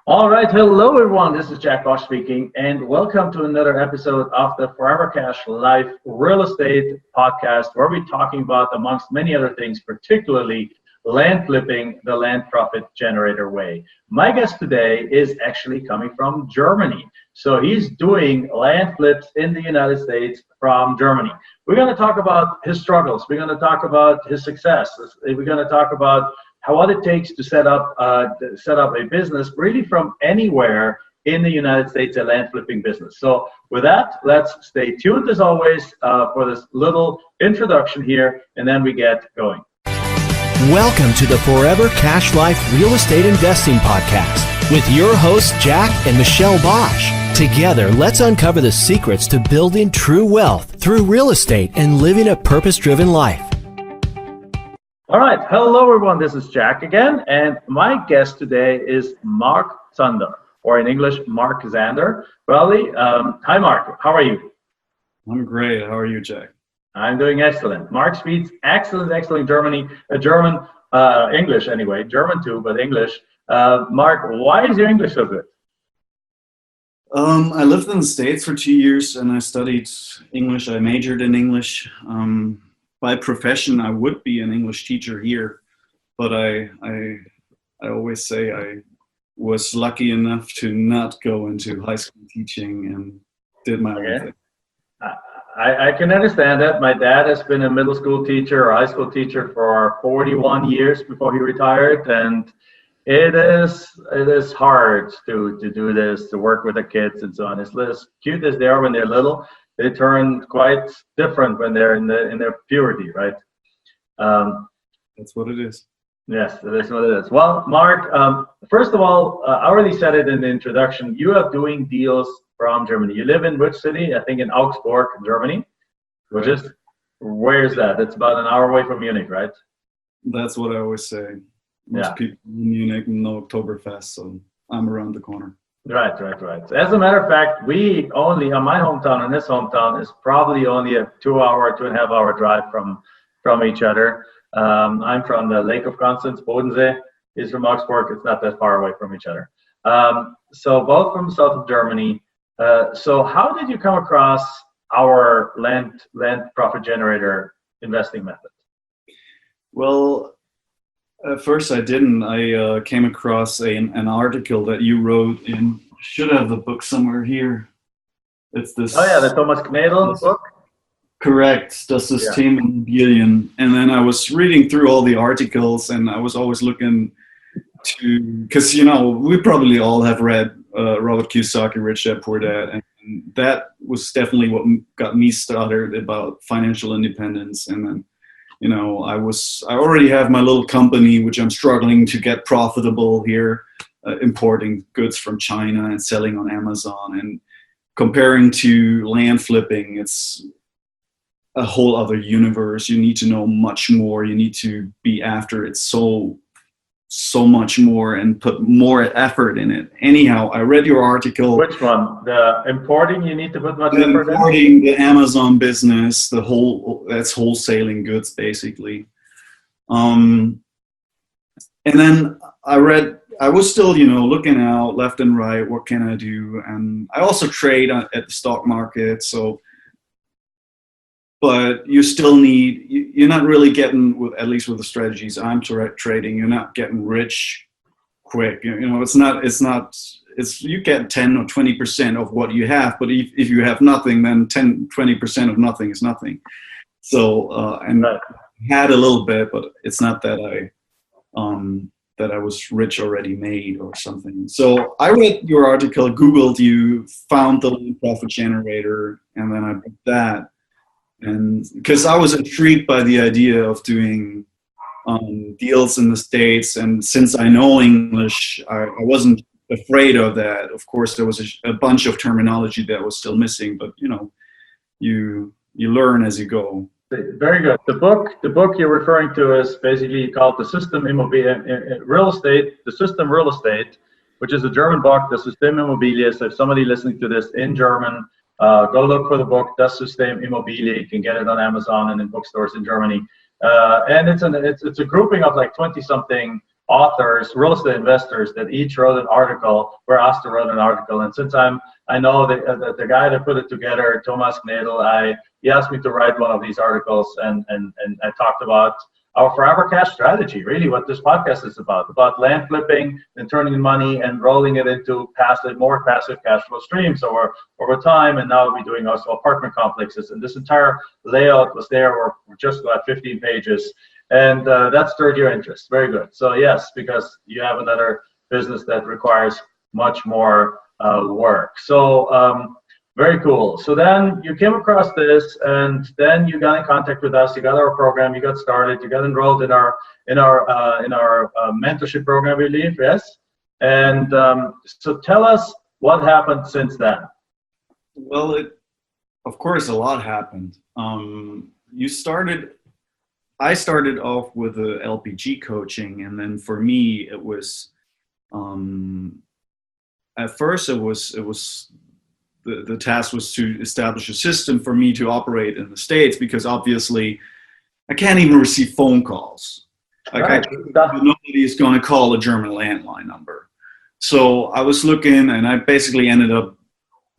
All right, hello everyone. This is Jack Bosch speaking, and welcome to another episode of the Forever Cash Life Real Estate Podcast, where we're talking about, amongst many other things, particularly land flipping the land profit generator way. My guest today is actually coming from Germany. So he's doing land flips in the United States from Germany. We're going to talk about his struggles. We're going to talk about his success. We're going to talk about what it takes to set up a business really from anywhere in the United States, a land flipping business. So with that, let's stay tuned as always for this little introduction here, and then we get going. Welcome to the Forever Cash Life Real Estate Investing Podcast with your hosts, Jack and Michelle Bosch. Together, let's uncover the secrets to building true wealth through real estate and living a purpose-driven life. All right. Hello, everyone. This is Jack again. And my guest today is Marc Zander, or in English, Marc Zander. Hi, Marc. How are you? I'm great. How are you, Jack? I'm doing excellent. Marc speaks excellent German, English anyway. German too, but English. Marc, why is your English so good? I lived in the States for 2 years and I studied English. I majored in English. By profession, I would be an English teacher here, but I always say I was lucky enough to not go into high school teaching and did my own thing. I can understand that. My dad has been a middle school teacher or high school teacher for 41 years before he retired, and it is hard to do this, to work with the kids and so on. As cute as they are when they're little, they turn quite different when they're in their puberty, right? That's what it is. Yes, that is what it is. Well, Marc, first of all, I already said it in the introduction. You are doing deals from Germany. You live in which city? I think in Augsburg, Germany. Where is that? It's about an hour away from Munich, right? That's what I always say. Most people in Munich know Oktoberfest, so I'm around the corner. Right. As a matter of fact, we only, my hometown and his hometown is probably only a 2.5 hour drive from each other. I'm from the Lake of Constance, Bodensee. He's from Augsburg. It's not that far away from each other. So both from south of Germany. So how did you come across our land profit generator investing method? Well, at first I didn't. I came across an article that you wrote in, should have the book somewhere here. It's this. Oh yeah, the Thomas Knedel book? Correct, Das System Immobilien. And then I was reading through all the articles and I was always looking to, because we probably all have read Robert Kiyosaki, Rich Dad, Poor Dad, and that was definitely what got me started about financial independence. And then I already have my little company, which I'm struggling to get profitable here, importing goods from China and selling on Amazon. And comparing to land flipping, it's a whole other universe. You need to know much more. You need to be after it so much more and put more effort in it. Anyhow, I read your article. Which one? The importing, you need to put much effort in? Importing, the Amazon business, that's wholesaling goods basically. And then I was still, looking out left and right, what can I do? And I also trade at the stock market, but you still you're not really getting, at least with the strategies I'm trading, you're not getting rich quick. It's you get 10 or 20% of what you have, but if you have nothing, then 20% of nothing is nothing. So, and I had a little bit, but it's not that I was rich already made or something. So I read your article, Googled you, found the land profit generator, and then I did that. And because I was intrigued by the idea of doing deals in the States, and since I know English, I wasn't afraid of that. Of course, there was a bunch of terminology that was still missing, but you learn as you go. Very good. The book you're referring to is basically called The System Real Estate, The System Real Estate, which is a German book, The System Immobilie. So if somebody listening to this in German, go look for the book, Das System Immobilie. You can get it on Amazon and in bookstores in Germany. And it's a grouping of like 20-something authors, real estate investors that each wrote an article. We're asked to write an article, and since I know the guy that put it together, Thomas Knedel, he asked me to write one of these articles, and I talked about our forever cash strategy, really what this podcast is about land flipping and turning money and rolling it into more passive cash flow streams over time. And now we're doing also apartment complexes. And this entire layout was there, or just about 15 pages. And that stirred your interest. Very good. So yes, because you have another business that requires much more work. So very cool. So then you came across this, and then you got in contact with us. You got our program. You got started. You got enrolled in our mentorship program, I believe. Yes. And so tell us what happened since then. Well, of course, a lot happened. I started off with the LPG coaching, and then for me, it was at first it was. The task was to establish a system for me to operate in the States, because obviously I can't even receive phone calls. Like nobody is going to call a German landline number. So I was looking, and I basically ended up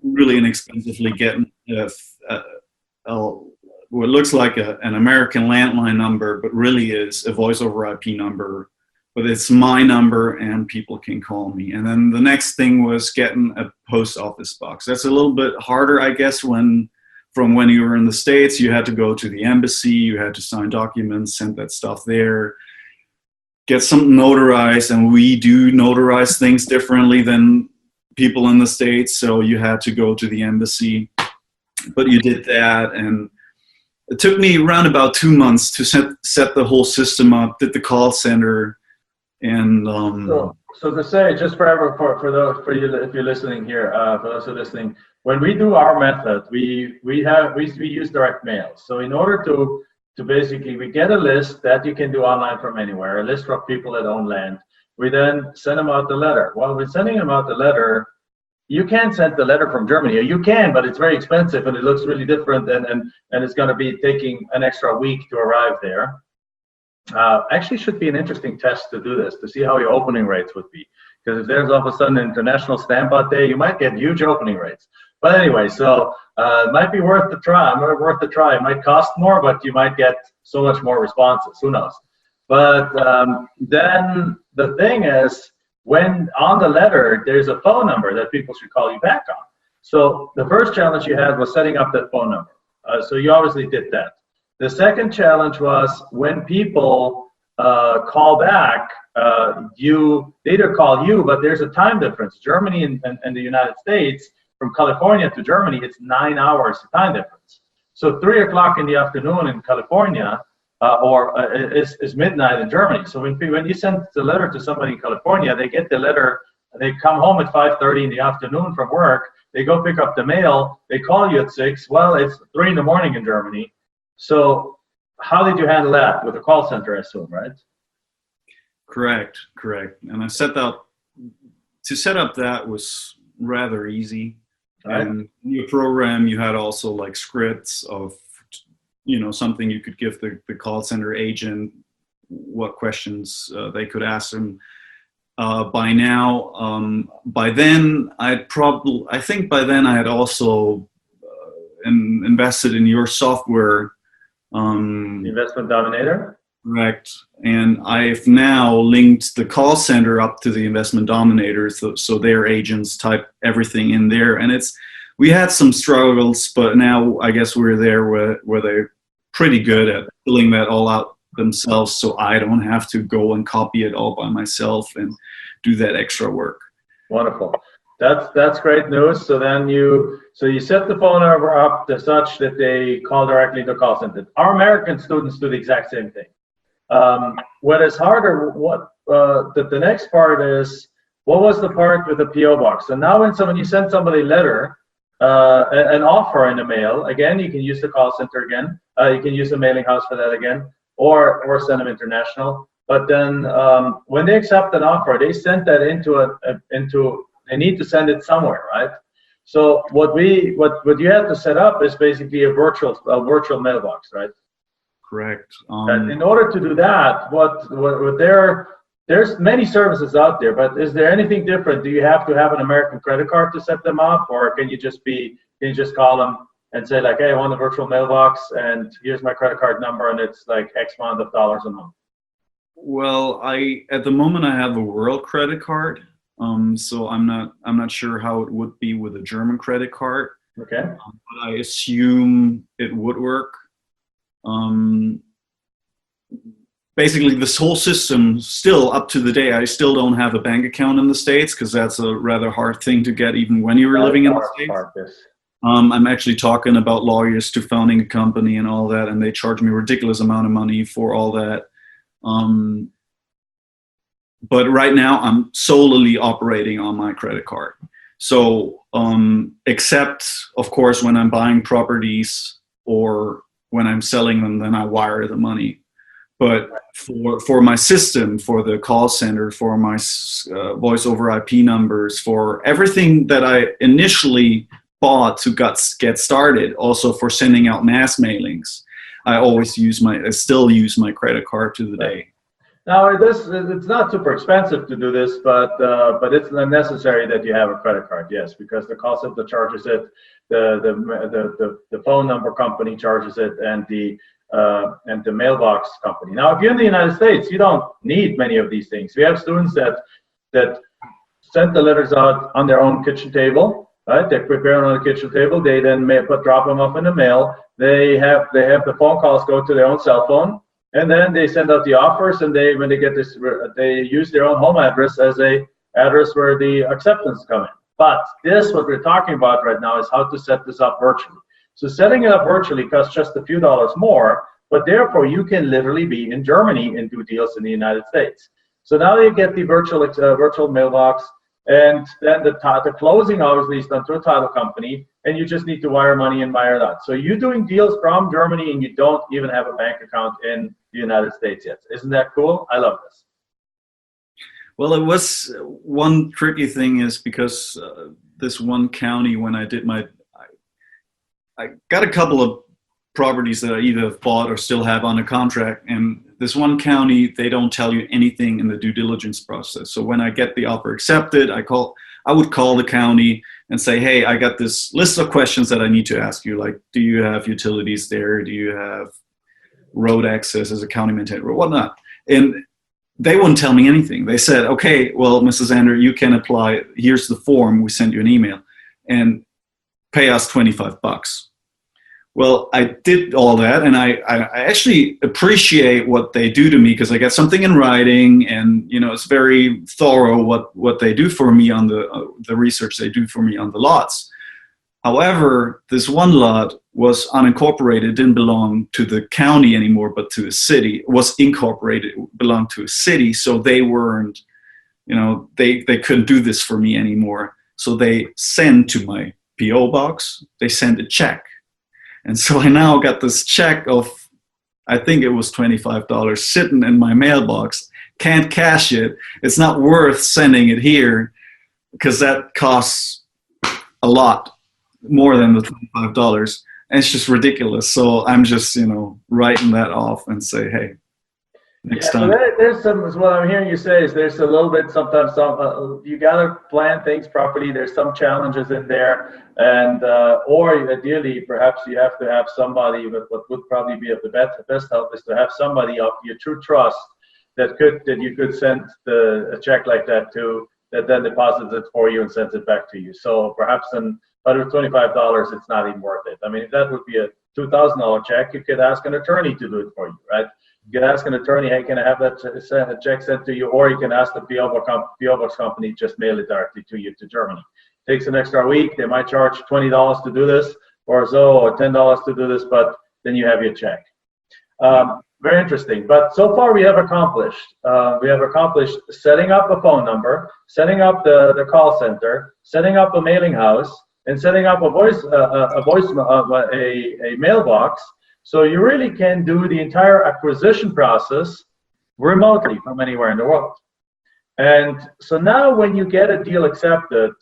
really inexpensively getting what looks like an American landline number, but really is a voice over IP number. But it's my number and people can call me. And then the next thing was getting a post office box. That's a little bit harder, I guess, from when you were in the States. You had to go to the embassy, you had to sign documents, send that stuff there, get something notarized. And we do notarize things differently than people in the States. So you had to go to the embassy, but you did that. And it took me around about 2 months to set the whole system up, did the call center. And so to say, just for you, if you're listening here, for those who are listening, when we do our method, we use direct mail. So in order to basically, we get a list that you can do online from anywhere, a list of people that own land. We then send them out the letter. While we're sending them out the letter, you can't send the letter from Germany. You can, but it's very expensive and it looks really different, and it's going to be taking an extra week to arrive there. Actually should be an interesting test to do this, to see how your opening rates would be. Because if there's all of a sudden an international stamp out there, you might get huge opening rates. But anyway, so it might be worth the try. It might cost more, but you might get so much more responses. Who knows? But then the thing is, when on the letter, there's a phone number that people should call you back on. So the first challenge you had was setting up that phone number. So you obviously did that. The second challenge was when people call back, they either call you, but there's a time difference. Germany and the United States, from California to Germany, it's 9 hours time difference. So 3 o'clock in the afternoon in California is midnight in Germany. So when you send the letter to somebody in California, they get the letter, they come home at 5:30 in the afternoon from work, they go pick up the mail, they call you at 6, well, it's 3 in the morning in Germany. So how did you handle that with a call center, I assume, right? Correct. And to set up that was rather easy. Right. And in your program, you had also like scripts of, something you could give the call center agent, what questions they could ask them. By then I had also invested in your software. Investment Dominator? Correct. And I've now linked the call center up to the Investment Dominator, so their agents type everything in there. And we had some struggles, but now I guess we're there where they're pretty good at filling that all out themselves, so I don't have to go and copy it all by myself and do that extra work. Wonderful. That's great news. So then you set the phone number up to such that they call directly to call center. Our American students do the exact same thing. What is harder, the next part is, what was the part with the PO box? So now when you send somebody a letter, an offer in the mail, again, you can use the call center again. You can use the mailing house for that again, or send them international. But then when they accept an offer, they send that they need to send it somewhere, right? So what you have to set up is basically a virtual mailbox, right? Correct. And in order to do that, what there's many services out there, but is there anything different? Do you have to have an American credit card to set them up, or can you just call them and say like, hey, I want a virtual mailbox, and here's my credit card number, and it's like X amount of dollars a month? Well, at the moment I have a world credit card, so I'm not sure how it would be with a German credit card. Okay. But I assume it would work. Basically, this whole system, still up to the day, I still don't have a bank account in the States because that's a rather hard thing to get even when you were living in the States. I'm actually talking about lawyers to founding a company and all that, and they charge me a ridiculous amount of money for all that. But right now, I'm solely operating on my credit card. So, except, of course, when I'm buying properties or when I'm selling them, then I wire the money. But for my system, for the call center, for my voice over IP numbers, for everything that I initially bought to get started, also for sending out mass mailings, I still use my credit card to the day. Now, it's not super expensive to do this, but it's necessary that you have a credit card, yes, because the call center charges it, the phone number company charges it, and the mailbox company. Now, if you're in the United States, you don't need many of these things. We have students that send the letters out on their own kitchen table, right? They prepare them on the kitchen table. They then drop them off in the mail. They have the phone calls go to their own cell phone, and then they send out the offers. And when they get this, they use their own home address as a address where the acceptance come in. But what we're talking about right now is how to set this up virtually. So setting it up virtually costs just a few dollars more, but therefore you can literally be in Germany and do deals in the United States. So now you get the virtual mailbox, and then the closing obviously is done through a title company, and you just need to wire money and wire it out. So you're doing deals from Germany, and you don't even have a bank account in the United States yet. Isn't that cool? I love this. Well, it was one tricky thing is because this one county, when I did I got a couple of properties that I either bought or still have under contract, and this one county, they don't tell you anything in the due diligence process. So when I get the offer accepted, I would call the county and say, hey, I got this list of questions that I need to ask you, like, do you have utilities there? Do you have road access as a county maintainer or whatnot? And they wouldn't tell me anything. They said, okay, well, Mrs. Zander, you can apply. Here's the form. We send you an email. And pay us $25. Well, I did all that, and I actually appreciate what they do to me because I get something in writing, and it's very thorough what they do for me on the research they do for me on the lots. However, this one lot was unincorporated, didn't belong to the county anymore, but to a city. It was incorporated, belonged to a city, so they weren't, they couldn't do this for me anymore. So they send to my P.O. box, they send a check. And so I now got this check of, I think it was $25 sitting in my mailbox. Can't cash it. It's not worth sending it here because that costs a lot more than the $25. And it's just ridiculous. So I'm just, writing that off and say, hey, next time. So there's some, what I'm hearing you say is there's a little bit, sometimes you got to plan things properly. There's some challenges in there. And, or ideally, perhaps you have to have somebody, but what would probably be of the best help is to have somebody of your true trust that you could send a check like that to, that then deposits it for you and sends it back to you. So perhaps under $25, it's not even worth it. I mean, if that would be a $2,000 check, you could ask an attorney to do it for you, right? You can ask an attorney, hey, can I have that check sent to you? Or you can ask the P.O. Box company, just mail it directly to you to Germany. Takes an extra week. They might charge $20 to do this or so, or $10 to do this, but then you have your check. Very interesting. But so far we have accomplished setting up a phone number, setting up the call center, setting up a mailing house, and setting up a mailbox. So you really can do the entire acquisition process remotely from anywhere in the world. And so now when you get a deal accepted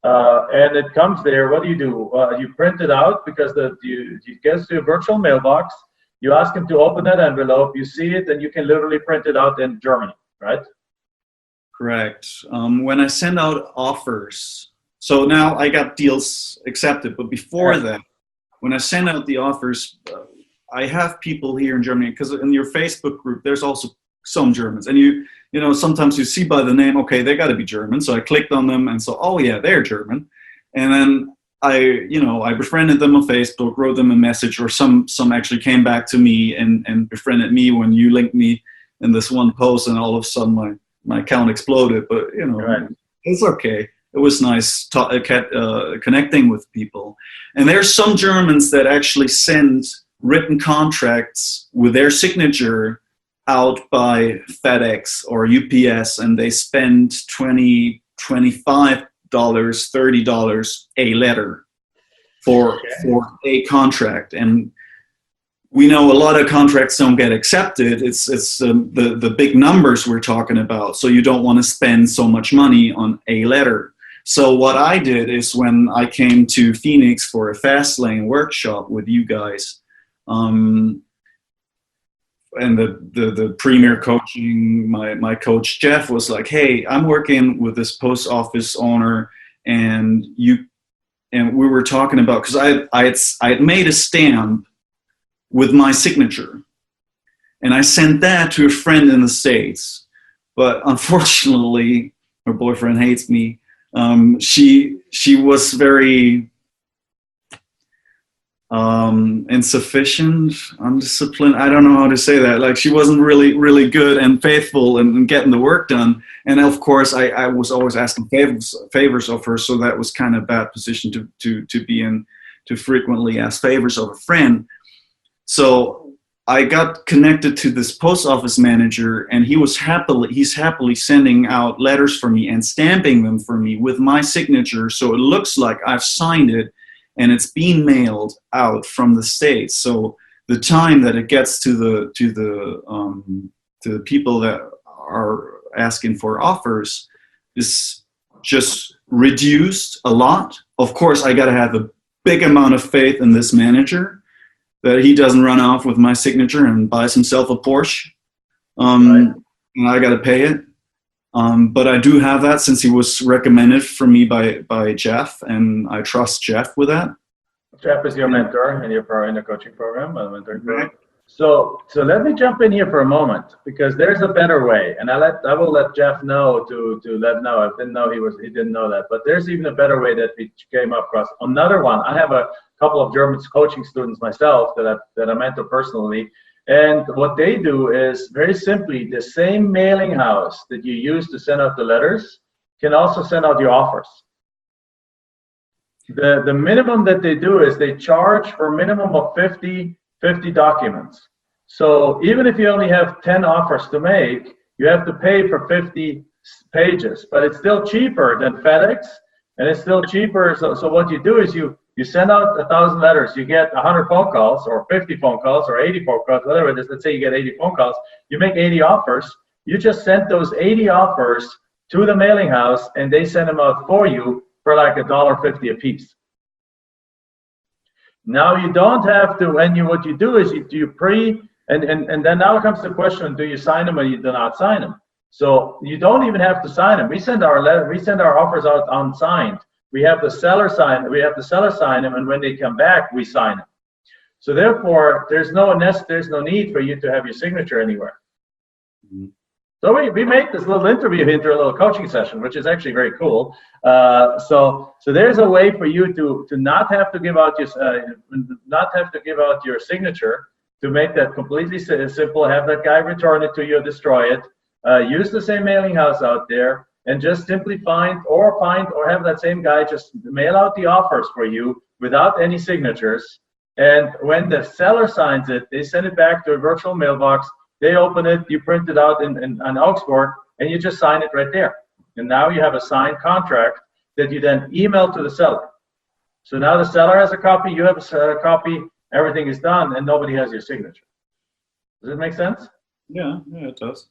and it comes there, what do? You print it out because you get to a virtual mailbox. You ask them to open that envelope, you see it, and you can literally print it out in Germany, right? Correct. When I send out offers, so now I got deals accepted, but before that, when I send out the offers, I have people here in Germany, because in your Facebook group, there's also some Germans, and you know, sometimes you see by the name, okay, they got to be German. So I clicked on them, and so, oh yeah, they're German. And then I befriended them on Facebook, wrote them a message, or some actually came back to me and befriended me when you linked me in this one post, and all of a sudden my account exploded. But you know, Right. it's okay. It was nice connecting with people. And there's some Germans that actually send written contracts with their signature out by FedEx or UPS, and they spend $20, $25, $30 a letter for a contract. And we know a lot of contracts don't get accepted. It's the big numbers we're talking about. So you don't want to spend so much money on a letter. So what I did is, when I came to Phoenix for a Fastlane workshop with you guys, and the premier coaching, my coach Jeff was like, hey, I'm working with this post office owner, and we were talking about, because I had made a stamp with my signature, and I sent that to a friend in the States, but unfortunately her boyfriend hates me. She was very insufficient, undisciplined. I don't know how to say that. Like, she wasn't really good and faithful in getting the work done. And of course, I was always asking favors of her, so that was kind of a bad position to be in, to frequently ask favors of a friend. So I got connected to this post office manager, and he's happily sending out letters for me and stamping them for me with my signature, so it looks like I've signed it, and it's being mailed out from the States. So the time that it gets to the people that are asking for offers is just reduced a lot. Of course, I got to have a big amount of faith in this manager, that he doesn't run off with my signature and buys himself a Porsche. And I got to pay it. But I do have that, since he was recommended for me by Jeff, and I trust Jeff with that. Jeff is your mentor in the coaching program, mentoring program. So let me jump in here for a moment, because there's a better way, and I will let Jeff know to let know. I didn't know he didn't know that, but there's even a better way that we came across. Another one. I have a couple of German coaching students myself that I mentor personally, and what they do is, very simply, the same mailing house that you use to send out the letters can also send out your offers. The minimum that they do is they charge for a minimum of 50 documents. So even if you only have 10 offers to make, you have to pay for 50 pages, but it's still cheaper than FedEx, and it's still cheaper. So what you do is you send out 1,000 letters, you get 100 phone calls, or 50 phone calls, or 80 phone calls, whatever it is. Let's say you get 80 phone calls, you make 80 offers. You just sent those 80 offers to the mailing house, and they send them out for you for like $1.50 a piece. Now you don't have to, what you do is and then now comes the question, do you sign them or you do not sign them? So you don't even have to sign them. We send our offers out unsigned. We have the seller sign them, and when they come back, we sign them. So therefore, there's no need for you to have your signature anywhere. Mm-hmm. So we made this little interview into a little coaching session, which is actually very cool. So there's a way for you to not have to give out your signature, to make that completely simple. Have that guy return it to you, destroy it. Use the same mailing house out there, and just simply find or have that same guy just mail out the offers for you without any signatures. And when the seller signs it, they send it back to a virtual mailbox. They open it, you print it out in Augsburg, and you just sign it right there. And now you have a signed contract that you then email to the seller. So now the seller has a copy, you have a copy, everything is done, and nobody has your signature. Does it make sense? Yeah, it does.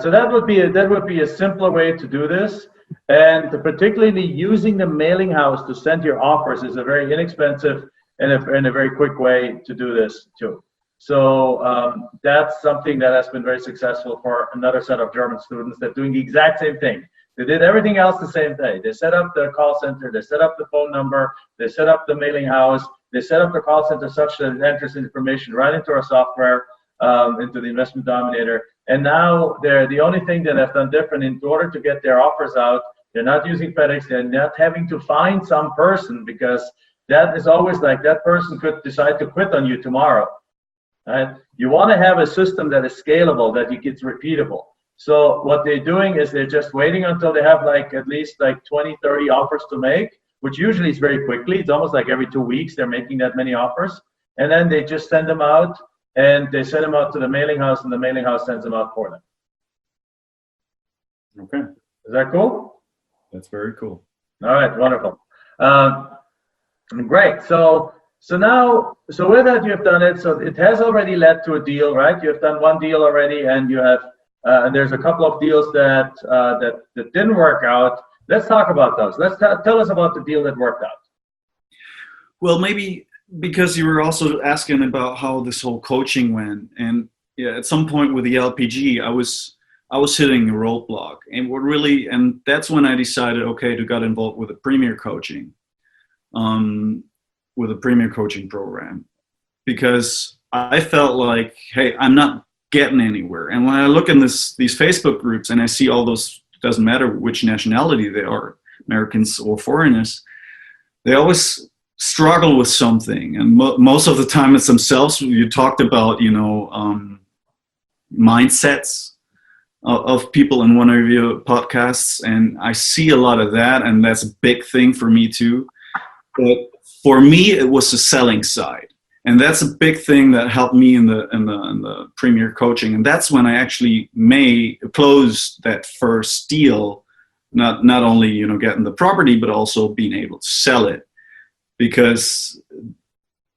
So that would be a simpler way to do this, and particularly using the mailing house to send your offers is a very inexpensive and a very quick way to do this too. So that's something that has been very successful for another set of German students that doing the exact same thing. They did everything else the same day. They set up the call center, they set up the phone number, they set up the mailing house, they set up the call center such that it enters information right into our software, into the investment dominator. And now they're the only thing that they've done different in order to get their offers out. They're not using FedEx. They're not having to find some person, because that is always like that person could decide to quit on you tomorrow. Right? You want to have a system that is scalable, that it's repeatable. So what they're doing is they're just waiting until they have like at least like 20, 30 offers to make, which usually is very quickly. It's almost like every 2 weeks they're making that many offers. And then they just send them out, and they send them out to the mailing house, and the mailing house sends them out for them. Okay. Is that cool? That's very cool. All right, wonderful. Great. So with that, you've done it. So it has already led to a deal, right? You've done one deal already, and you have, and there's a couple of deals that didn't work out. Let's talk about those. Tell us about the deal that worked out. Well, maybe because you were also asking about how this whole coaching went, and yeah, at some point with the LPG, I was hitting a roadblock, and that's when I decided, okay, to get involved with a premier coaching, with a premier coaching program, because I felt like, hey, I'm not getting anywhere. And when I look in these Facebook groups and I see all those, doesn't matter which nationality they are, Americans or foreigners, they always struggle with something, and most of the time it's themselves. You talked about, mindsets of people in one of your podcasts, and I see a lot of that, and that's a big thing for me too. But for me, it was the selling side, and that's a big thing that helped me in the premier coaching, and that's when I actually close that first deal, not only getting the property, but also being able to sell it. Because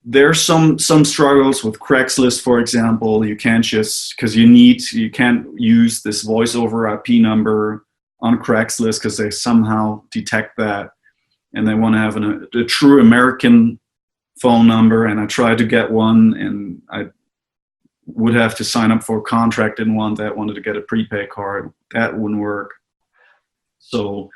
there's some struggles with Craigslist, for example. You can't just, because you can't use this voice over IP number on Craigslist, because they somehow detect that, and they want to have a true American phone number. And I tried to get one, and I would have to sign up for a contract. Didn't want that. Wanted to get a prepaid card. That wouldn't work. So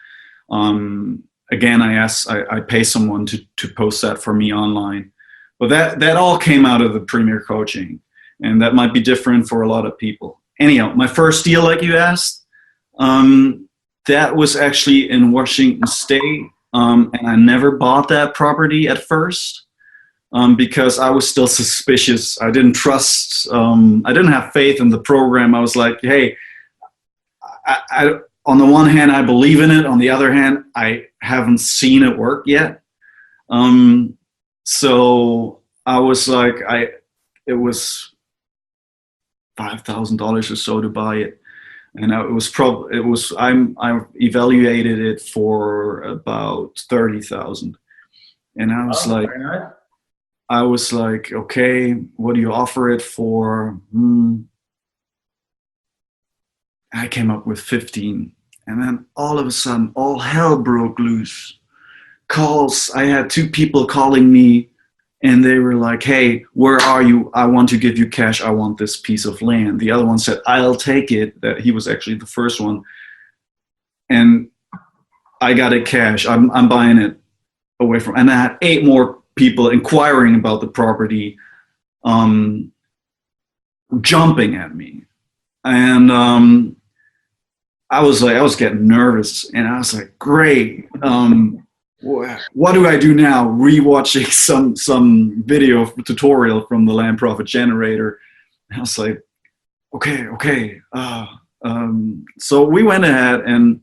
again, I pay someone to post that for me online. But that all came out of the premier coaching, and that might be different for a lot of people. Anyhow, my first deal, like you asked, that was actually in Washington State, and I never bought that property at first, because I was still suspicious. I didn't trust, I didn't have faith in the program. I was like, hey, I on the one hand, I believe in it. On the other hand, I haven't seen it work yet. So I was like, it was $5,000 or so to buy it, and I evaluated it for about $30,000, and I was like, okay, what do you offer it for? I came up with 15, and then all of a sudden, all hell broke loose. Calls. I had 2 people calling me, and they were like, hey, where are you? I want to give you cash. I want this piece of land. The other one said, I'll take it. That he was actually the first one. And I got it cash. I'm buying it away from. And I had 8 more people inquiring about the property, jumping at me. And I was getting nervous, and I was like, great. What do I do now? Rewatching some video tutorial from the Land Profit Generator. And I was like, okay. So we went ahead and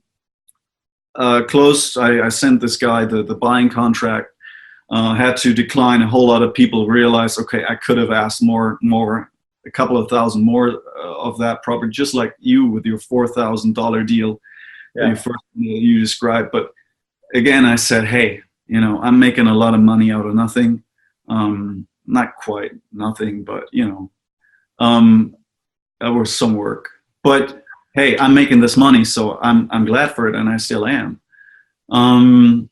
closed. I sent this guy the buying contract. Had to decline. A whole lot of people realized, okay, I could have asked more, a couple of thousand more of that property, just like you with your $4,000 deal that you described. But again, I said, hey, I'm making a lot of money out of nothing. Not quite nothing, but that was some work. But hey, I'm making this money, so I'm glad for it, and I still am. And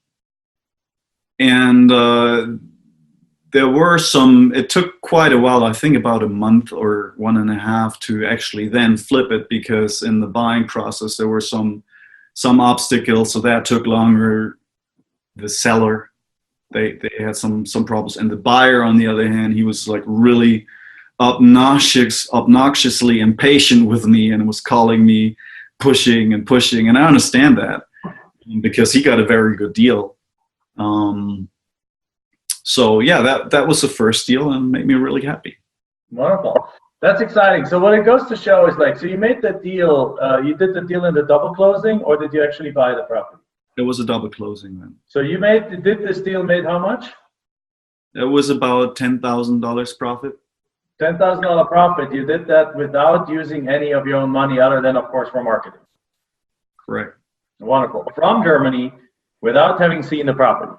there were some, it took quite a while, I think about a month or 1.5 to actually then flip it, because in the buying process there were some obstacles, so that took longer. The seller, they had some problems, and the buyer, on the other hand, he was like really obnoxiously impatient with me, and was calling me, pushing, and I understand that, because he got a very good deal. So yeah, that was the first deal, and made me really happy. Wonderful. That's exciting. So what it goes to show is, like, so you made the deal, you did the deal in the double closing, or did you actually buy the property? It was a double closing then. So you did this deal made how much? It was about $10,000 profit. $10,000 profit. You did that without using any of your own money, other than, of course, for marketing. Correct. Wonderful. From Germany, without having seen the property.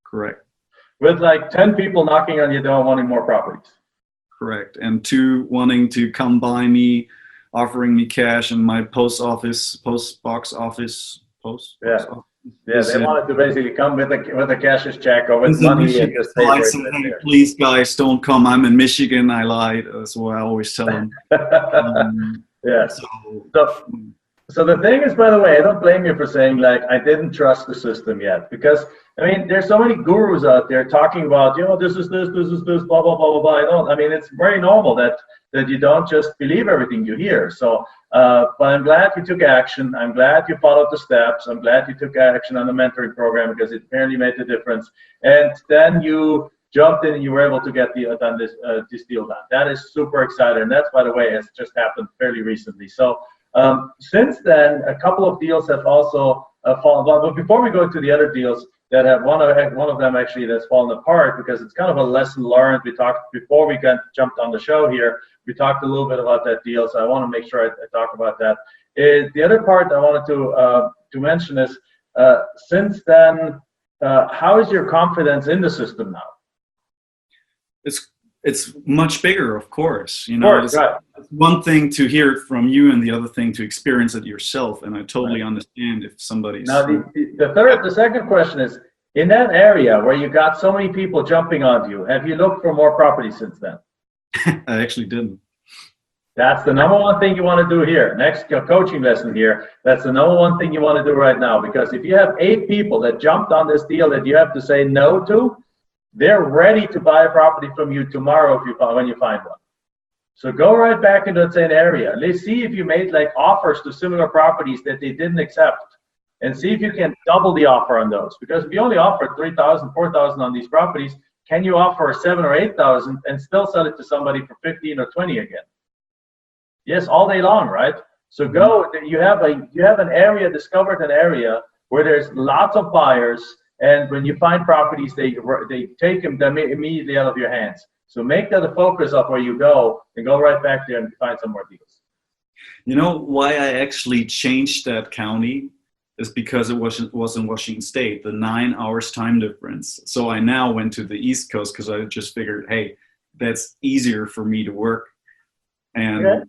Correct. With like 10 people knocking on your door wanting more properties. Correct. And 2 wanting to come by me, offering me cash in my box office. Yeah, they wanted to basically come with a cashier's check or with money and just pay for it. Hey, please, guys, don't come. I'm in Michigan. I lied. That's what I always tell them. Yeah. So the thing is, by the way, I don't blame you for saying, like, I didn't trust the system yet, because I mean, there's so many gurus out there talking about, this is this, blah, blah, blah, blah, blah. I mean, it's very normal that you don't just believe everything you hear. So, but I'm glad you took action. I'm glad you followed the steps. I'm glad you took action on the mentoring program, because it apparently made the difference. And then you jumped in and you were able to get this deal done. That is super exciting. And that's, by the way, has just happened fairly recently. So since then, a couple of deals have also fallen. But before we go into the other deals, that have one of them actually that's fallen apart, because it's kind of a lesson learned. We talked before we jumped on the show here. We talked a little bit about that deal, so I want to make sure I talk about that. The other part I wanted to mention is, since then, how is your confidence in the system now? It's much bigger, of course. It's one thing to hear it from you, and the other thing to experience it yourself. And I totally understand if somebody's. Now, the second question is, in that area where you got so many people jumping on you, have you looked for more properties since then? I actually didn't. That's the number one thing you want to do here. Next coaching lesson here. That's the number one thing you want to do right now, because if you have 8 people that jumped on this deal that you have to say no to, they're ready to buy a property from you tomorrow when you find one. So go right back into that same area. Let's see if you made like offers to similar properties that they didn't accept, and see if you can double the offer on those. Because if you only offer 3,000, 4,000 on these properties, can you offer 7,000 or 8,000 and still sell it to somebody for 15 or 20 again? Yes, all day long, right? So go. You have an area, discovered an area where there's lots of buyers. And when you find properties, they take them immediately out of your hands. So make that a focus of where you go, and go right back there and find some more deals. You know why I actually changed that county is because it was in Washington State, the 9 hours time difference. So I now went to the East Coast, because I just figured, hey, that's easier for me to work. And okay.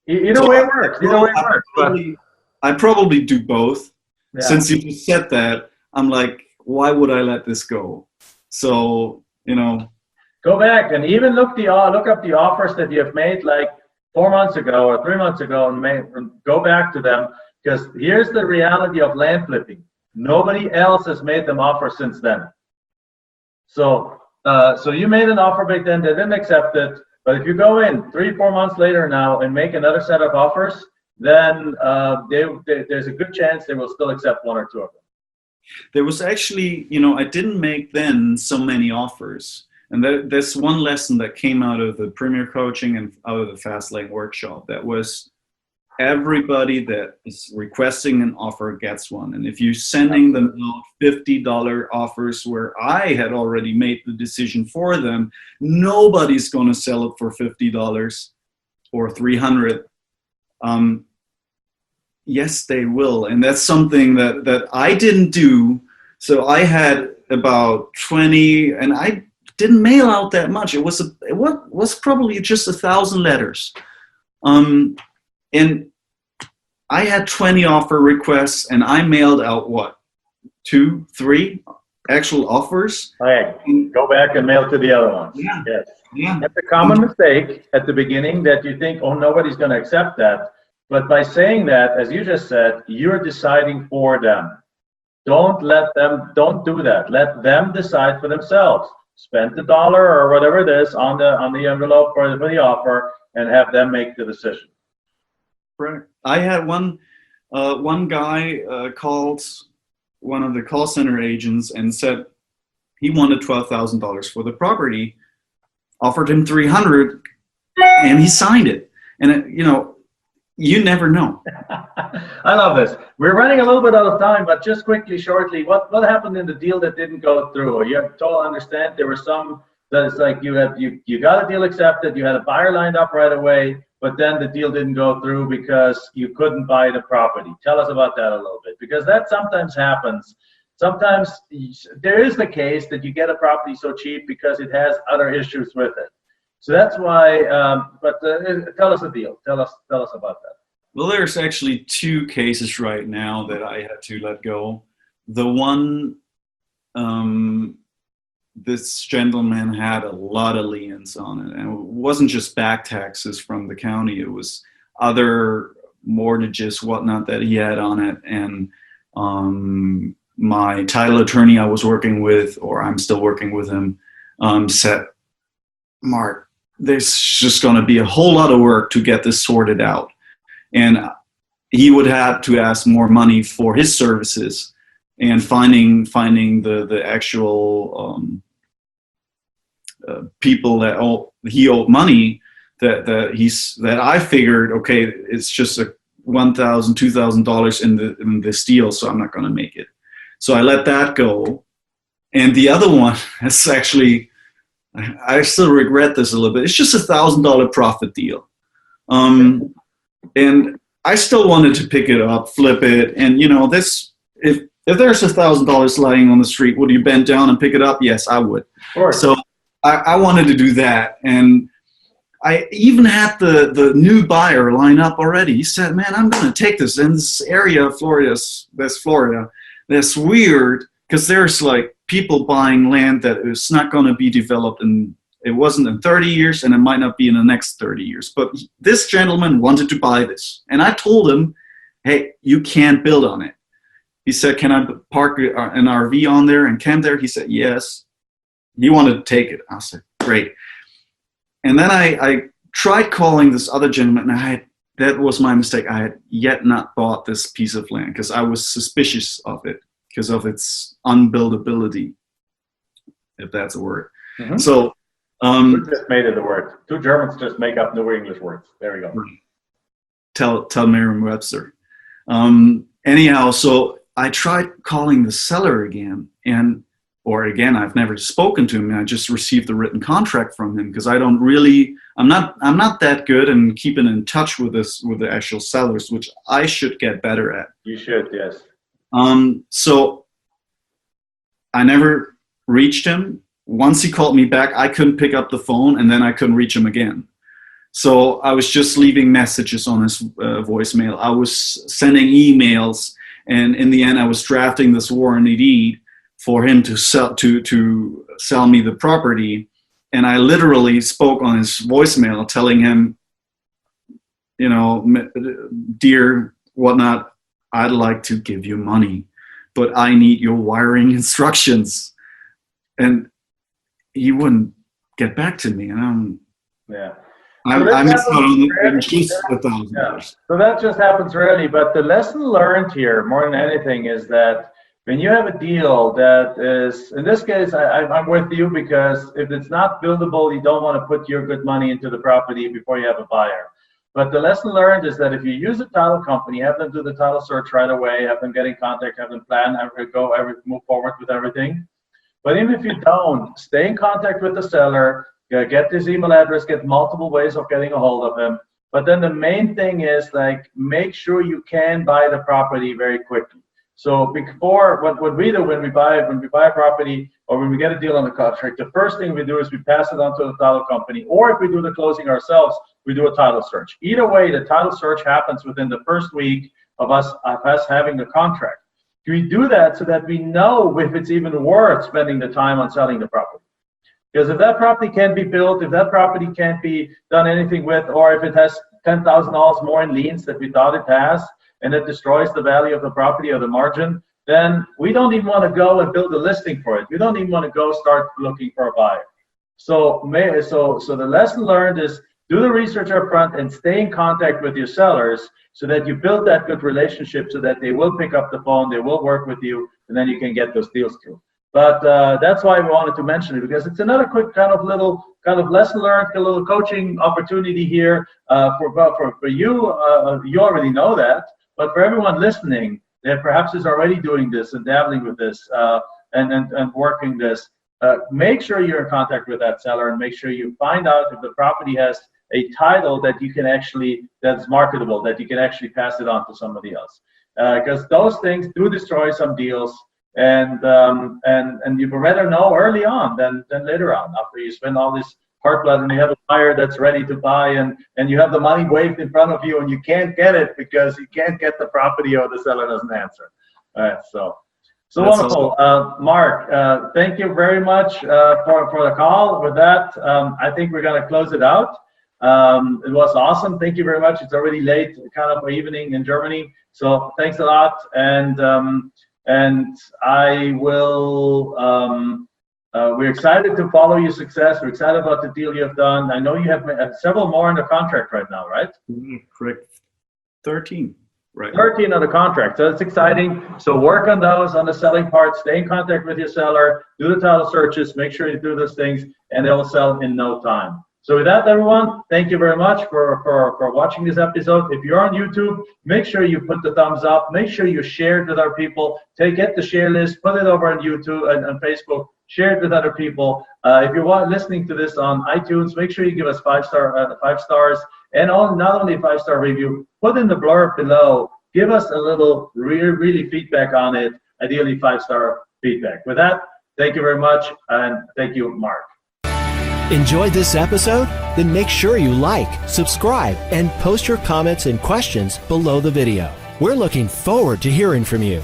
Either way it works. I probably do both. Yeah. Since you just said that, I'm like, why would I let this go? So, go back and even look up the offers that you have made like 4 months ago or 3 months ago, and go back to them, because here's the reality of land flipping. Nobody else has made them offers since then. So you made an offer back then, they didn't accept it. But if you go in 3-4 months later now and make another set of offers, then there's a good chance they will still accept 1 or 2 of them. There was actually, I didn't make then so many offers. And there's one lesson that came out of the Premier Coaching and out of the Fast Lane workshop. That was, everybody that is requesting an offer gets one. And if you're sending them out $50 offers where I had already made the decision for them, nobody's going to sell it for $50 or $300. Yes, they will. And that's something that I didn't do. So I had about 20, and I didn't mail out that much. It was probably just 1,000 letters. And I had 20 offer requests, and I mailed out 2, 3 actual offers. Okay, go back and mail to the other ones. Yeah. Yes. Yeah. It's a common mistake at the beginning that you think, oh, nobody's going to accept that. But by saying that, as you just said, you're deciding for them. Don't do that. Let them decide for themselves. Spend the dollar or whatever it is on the envelope for the offer and have them make the decision. Right. I had one guy called one of the call center agents and said he wanted $12,000 for the property, offered him $300, and he signed it. And you never know. I love this. We're running a little bit out of time, but just quickly, shortly, what happened in the deal that didn't go through? Or you totally understand there were some that it's like you got a deal accepted, you had a buyer lined up right away, but then the deal didn't go through because you couldn't buy the property. Tell us about that a little bit, because that sometimes happens. Sometimes there is the case that you get a property so cheap because it has other issues with it. So that's why, tell us the deal. Tell us about that. Well, there's actually two cases right now that I had to let go. The one, this gentleman had a lot of liens on it, and it wasn't just back taxes from the county. It was other mortgages, whatnot, that he had on it. And my title attorney I was working with, or I'm still working with him, said, Mark, there's just going to be a whole lot of work to get this sorted out. And he would have to ask more money for his services, and finding the actual people that he owed money that I figured, okay, it's just a $1,000, $2,000 in this deal, so I'm not going to make it. So I let that go. And the other one is actually, I still regret this a little bit. It's just $1,000 profit deal. And I still wanted to pick it up, flip it. And this, if there's $1,000 lying on the street, would you bend down and pick it up? Yes, I would. Of course. So I wanted to do that. And I even had the new buyer line up already. He said, man, I'm going to take this in this area of West Florida. That's weird, because there's like people buying land that is not going to be developed, and it wasn't in 30 years, and it might not be in the next 30 years. But this gentleman wanted to buy this. And I told him, hey, you can't build on it. He said, can I park an RV on there and camp there? He said, yes. He wanted to take it. I said, great. And then I tried calling this other gentleman, and that was my mistake. I had yet not bought this piece of land because I was suspicious of it because of its unbuildability, if that's a word. Mm-hmm. So, who just made it a word? Two Germans just make up new English words. There we go. Tell Merriam-Webster. Anyhow, so I tried calling the seller again, I've never spoken to him, and I just received the written contract from him because I'm not that good in keeping in touch with the actual sellers, which I should get better at. You should, yes. So I never reached him. Once he called me back, I couldn't pick up the phone, and then I couldn't reach him again. So I was just leaving messages on his voicemail. I was sending emails, and in the end, I was drafting this warranty deed for him to sell me the property. And I literally spoke on his voicemail telling him, dear whatnot, I'd like to give you money, but I need your wiring instructions. And he wouldn't get back to me. And I missed out on just $1,000. Yeah. So that just happens rarely. But the lesson learned here, more than anything, is that when you have a deal that is, in this case, I'm with you, because if it's not buildable, you don't want to put your good money into the property before you have a buyer. But the lesson learned is that if you use a title company, have them do the title search right away, have them get in contact, have them plan, move forward with everything. But even if you don't, stay in contact with the seller, get his email address, get multiple ways of getting a hold of him. But then the main thing is, make sure you can buy the property very quickly. So before, what we do when we buy a property or when we get a deal on the contract, the first thing we do is we pass it on to the title company, or if we do the closing ourselves, we do a title search. Either way, the title search happens within the first week of us having the contract. We do that so that we know if it's even worth spending the time on selling the property. Because if that property can't be built, if that property can't be done anything with, or if it has $10,000 more in liens that we thought it has, and it destroys the value of the property or the margin, then we don't even want to go and build a listing for it. We don't even want to go start looking for a buyer. So the lesson learned is do the research up front and stay in contact with your sellers so that you build that good relationship so that they will pick up the phone, they will work with you, and then you can get those deals through. But that's why we wanted to mention it, because it's another quick kind of lesson learned, a little coaching opportunity here for you. You already know that, but for everyone listening that perhaps is already doing this and dabbling with this and working this, make sure you're in contact with that seller and make sure you find out if the property has a title that you can actually, that's marketable, that you can actually pass it on to somebody else. Because those things do destroy some deals, and you'd rather know early on than later on, after you spend all this hard blood and you have a buyer that's ready to buy and you have the money waved in front of you and you can't get it because you can't get the property or the seller doesn't answer. All right, so wonderful. Awesome. Mark, thank you very much for the call. With that, I think we're going to close it out. It was awesome. Thank you very much. It's already late, kind of evening in Germany. So thanks a lot. And I will, we're excited to follow your success. We're excited about the deal you have done. I know you have several more under contract right now, right? Correct. 13. Right. 13 under contract. So it's exciting. So work on those, on the selling part. Stay in contact with your seller. Do the title searches. Make sure you do those things, and they will sell in no time. So with that, everyone, thank you very much for watching this episode. If you're on YouTube, make sure you put the thumbs up. Make sure you share it with our people. Get the share list, put it over on YouTube and on Facebook. Share it with other people. If you're listening to this on iTunes, make sure you give us 5 stars. And not only a 5-star review, put in the blurb below. Give us a little really feedback on it, ideally 5-star feedback. With that, thank you very much, and thank you, Mark. Enjoyed this episode? Then make sure you like, subscribe, and post your comments and questions below the video. We're looking forward to hearing from you.